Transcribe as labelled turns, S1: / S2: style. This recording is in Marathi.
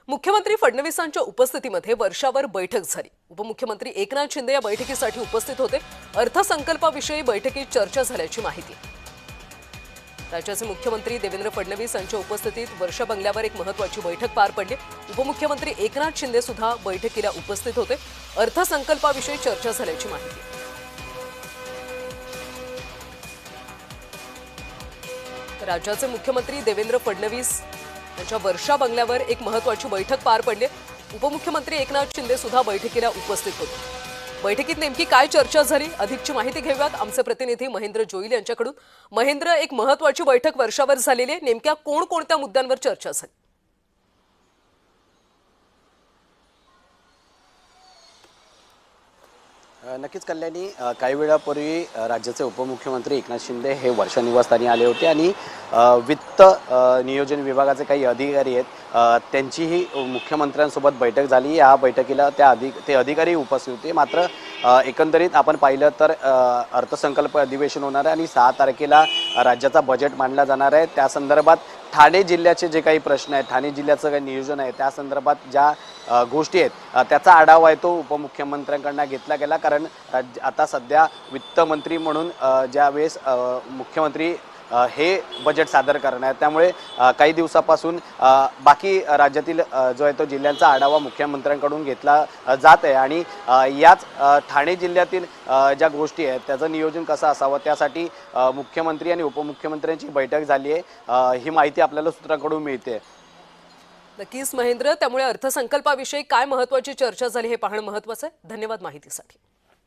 S1: मुख्यमंत्री फडणवीसांच्या उपस्थितीमध्ये वर्षावर बैठक झाली। उपमुख्यमंत्री एकनाथ शिंदे या बैठकीसाठी उपस्थित होते। अर्थसंकल्पाविषयी बैठकीत चर्चा झाल्याची माहिती। राज्याचे मुख्यमंत्री देवेंद्र फडणवीस यांच्या उपस्थितीत वर्षा बंगल्यावर एक महत्त्वाची बैठक पार पडली। उपमुख्यमंत्री एकनाथ शिंदे सुद्धा बैठकीला उपस्थित होते। अर्थसंकल्पाविषयी चर्चा झाल्याची माहिती। राज्याचे मुख्यमंत्री देवेंद्र फडणवीस यांच्या वर्षा बंगल्यावर एक महत्त्वाची बैठक पार पडली। उपमुख्यमंत्री एकनाथ शिंदे सुद्धा बैठकीला उपस्थित होते। बैठकीत नेमकी काय चर्चा झाली, अधिकची माहिती घेऊयात आमचे प्रतिनिधी महेंद्र जोईल यांच्याकडून। महेंद्र, एक महत्त्वाची बैठक वर्षावर झालेली आहे, नेमक्या कोणकोणत्या मुद्द्यांवर चर्चा झाली?
S2: नक्कीच कल्याणी, काही वेळापूर्वी राज्याचे उपमुख्यमंत्री एकनाथ शिंदे हे वर्षा निवासस्थानी आले होते आणि वित्त नियोजन विभागाचे काही अधिकारी आहेत त्यांचीही मुख्यमंत्र्यांसोबत बैठक झाली। या बैठकीला ते अधिकारी उपस्थित होते। मात्र एकंदरीत आपण पाहिलं तर अर्थसंकल्प अधिवेशन होणार आहे आणि 6 तारखेला राज्याचा बजेट मांडला जाणार आहे। त्या संदर्भात ठाणे जिल्ह्याचे जे काही प्रश्न आहेत, ठाणे जिल्ह्याचं काही नियोजन आहे, त्या संदर्भात ज्या गोष्टी आहेत त्याचा आढावा आहे तो उपमुख्यमंत्र्यांकडून घेतला गेला। कारण आता सध्या वित्तमंत्री म्हणून ज्यावेळेस मुख्यमंत्री हे बजेट सादर करणार आहे, त्यामुळे काही दिवसापासून बाकी राज्यातील जो आहे तो जिल्ह्यांचा आढावा मुख्यमंत्र्यांकडून घेतला जात आहे आणि याच ठाणे जिल्ह्यातील ज्या गोष्टी आहेत त्याचं नियोजन कसं असावं त्यासाठी मुख्यमंत्री आणि उपमुख्यमंत्र्यांची बैठक झाली आहे, ही माहिती आपल्याला सूत्रांकडून मिळते।
S1: नक्कीच महेंद्र, त्यामुळे अर्थसंकल्पाविषयी काय महत्त्वाची चर्चा झाली हे पाहणं महत्त्वाचं आहे। धन्यवाद माहितीसाठी।